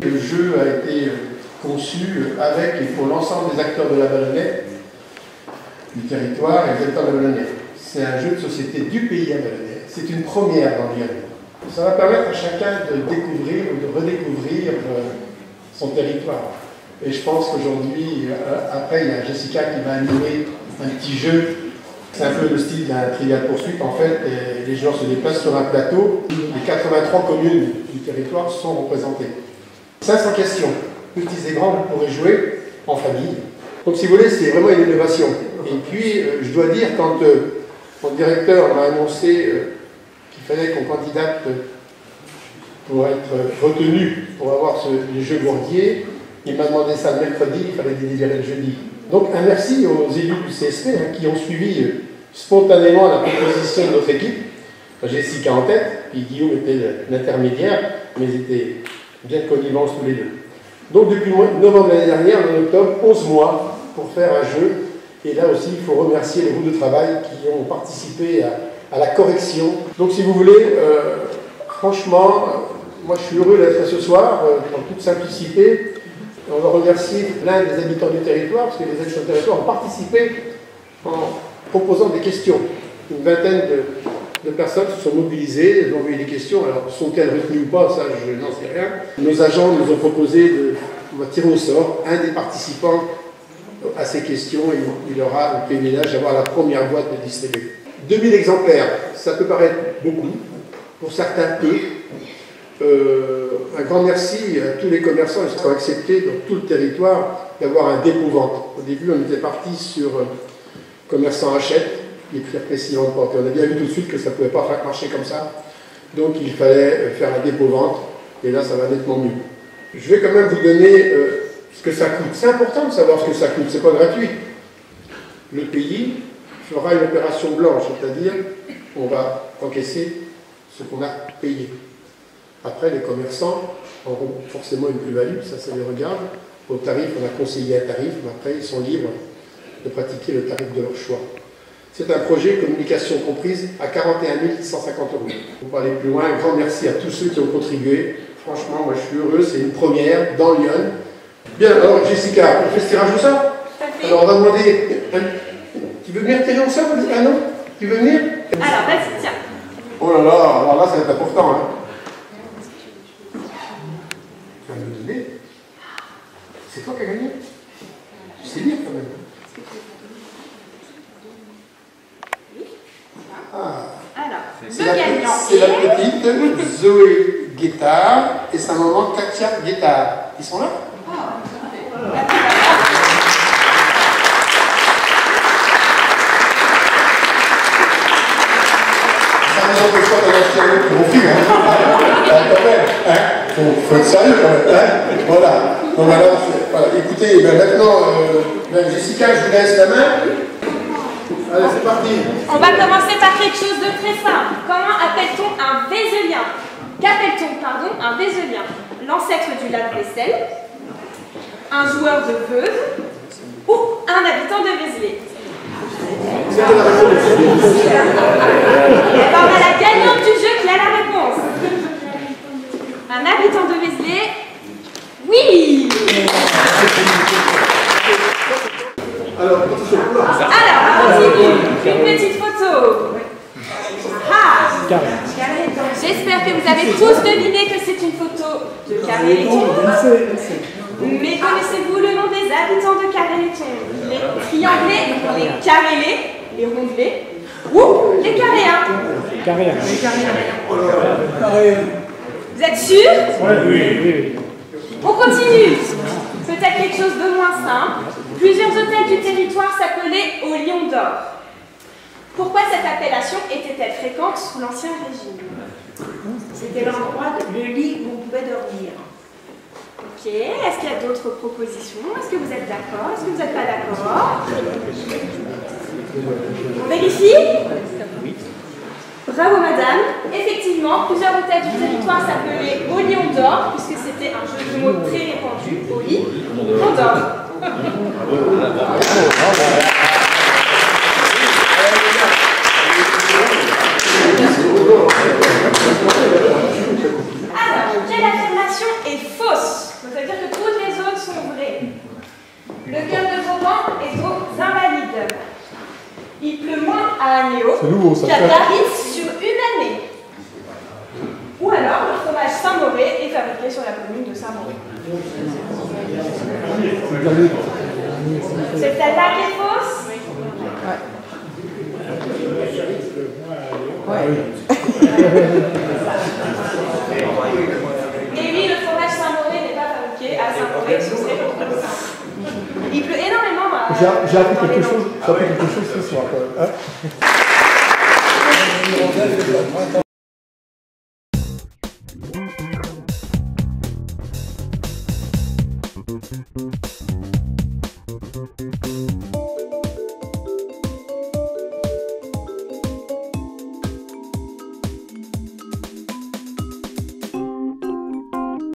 Le jeu a été conçu avec et pour l'ensemble des acteurs de la Vallonnais, du territoire et des acteurs de la Vallonnais. C'est un jeu de société du pays à Vallonnais. C'est une première dans Lyon. Ça va permettre à chacun de découvrir ou de redécouvrir son territoire. Et je pense qu'aujourd'hui, après, il y a Jessica qui va animer un petit jeu. C'est un peu le style d'un Trivial Poursuite. En fait, et les gens se déplacent sur un plateau. Les 83 communes du territoire sont représentées. 500 questions, petites et grandes, vous pourrez jouer en famille. Donc, si vous voulez, c'est vraiment une innovation. Et puis, je dois dire, quand mon directeur m'a annoncé qu'il fallait qu'on candidate pour être retenu pour avoir le jeu Gourdier, il m'a demandé ça le mercredi, il fallait délibérer le jeudi. Donc un merci aux élus du CSP qui ont suivi spontanément la proposition de notre équipe. Jessica en tête, puis Guillaume était l'intermédiaire, mais ils étaient bien connivents tous les deux. Donc depuis novembre de l'année dernière, en octobre, 11 mois pour faire un jeu. Et là aussi, il faut remercier les groupes de travail qui ont participé à la correction. Donc si vous voulez, franchement, moi je suis heureux d'être ce soir, en toute simplicité. On va remercier plein des habitants du territoire, parce que les habitants du territoire ont participé en proposant des questions. Une vingtaine de personnes se sont mobilisées, elles ont envoyé des questions. Alors, sont-elles retenues ou pas, ça je n'en sais rien. Nos agents nous ont proposé on va tirer au sort un des participants à ces questions et il aura le privilège d'avoir la première boîte de distribuer. 2000 exemplaires, ça peut paraître beaucoup, pour certains peu. Un grand merci à tous les commerçants qui ont accepté dans tout le territoire d'avoir un dépôt-vente. Au début, on était parti sur commerçant achète, et puis après s'y vendent pas. On a bien vu tout de suite que ça ne pouvait pas marcher comme ça. Donc il fallait faire un dépôt-vente, et là ça va nettement mieux. Je vais quand même vous donner ce que ça coûte. C'est important de savoir ce que ça coûte, c'est pas gratuit. Le pays fera une opération blanche, c'est-à-dire on va encaisser ce qu'on a payé. Après, les commerçants auront forcément une plus-value, ça les regarde. Au tarif, on a conseillé un tarif, mais après, ils sont libres de pratiquer le tarif de leur choix. C'est un projet, communication comprise, à 41 150 €. Pour aller plus loin, un grand merci à tous ceux qui ont contribué. Franchement, moi je suis heureux, c'est une première dans Lyon. Bien, alors Jessica, on fait ce tirage au sort. Alors on va demander. Tu veux venir tirer au sort? Ah non? Tu veux venir? Alors, vas-y, tiens. Oh là là, alors là, ça va être important. Hein. Tu vas me donner. C'est toi qui as gagné? Tu sais lire quand même. Ah. Alors, c'est la petite Zoé Guettard et sa maman Katia Guettard. Ils sont là? Ça ne nous empêche pas d'aller acheter un autre pour mon fils, hein? Faut être sérieux quand même, hein? Voilà. Donc alors, voilà. Écoutez, maintenant, Jessica, je vous laisse la main. Allez, c'est parti. On va commencer par quelque chose de très simple. Comment appelle-t-on un vézelien? Qu'appelle-t-on, pardon, un vézelien? L'ancêtre du lave-vaisselle, un joueur de Veuve ou un habitant de Vézelay? C'était la réponse. Et on a la gagnante du jeu qui a la réponse. Un habitant de Vézelay? Oui. Alors, on continue. Une petite photo. Ah. J'espère que vous avez tous deviné que c'est une photo de Carré-les-Tons. Mais connaissez-vous le nom des habitants de Carré-les-Tons? Les trianglais, les carrélés, les rondelés ou les carréens? Carréen. Vous êtes sûrs? Oui. On continue. Peut-être quelque chose de moins simple. Plusieurs hôtels du territoire s'appelaient au Lion d'Or. Pourquoi cette appellation était-elle fréquente sous l'Ancien Régime? C'était l'endroit, le lit où on pouvait dormir. Ok, est-ce qu'il y a d'autres propositions? Est-ce que vous êtes d'accord? Est-ce que vous n'êtes pas d'accord? On vérifie? Bravo madame. Effectivement, plusieurs hôtels du territoire s'appelaient au Lion d'Or, puisque c'était un jeu de mots très répandu, au lit, on dort. Alors, quelle affirmation est fausse? C'est nouveau, ça. qu'à Paris sur une année. Ou alors, le fromage Saint-Mauré est fabriqué sur la commune de Saint-Mauré. C'est celle-là qui est fausse? Et oui, le fromage Saint-Mauré n'est pas fabriqué à Saint-Mauré, ce serait autre chose. Il pleut énormément. J'ai appris quelque chose ce soir. Hein.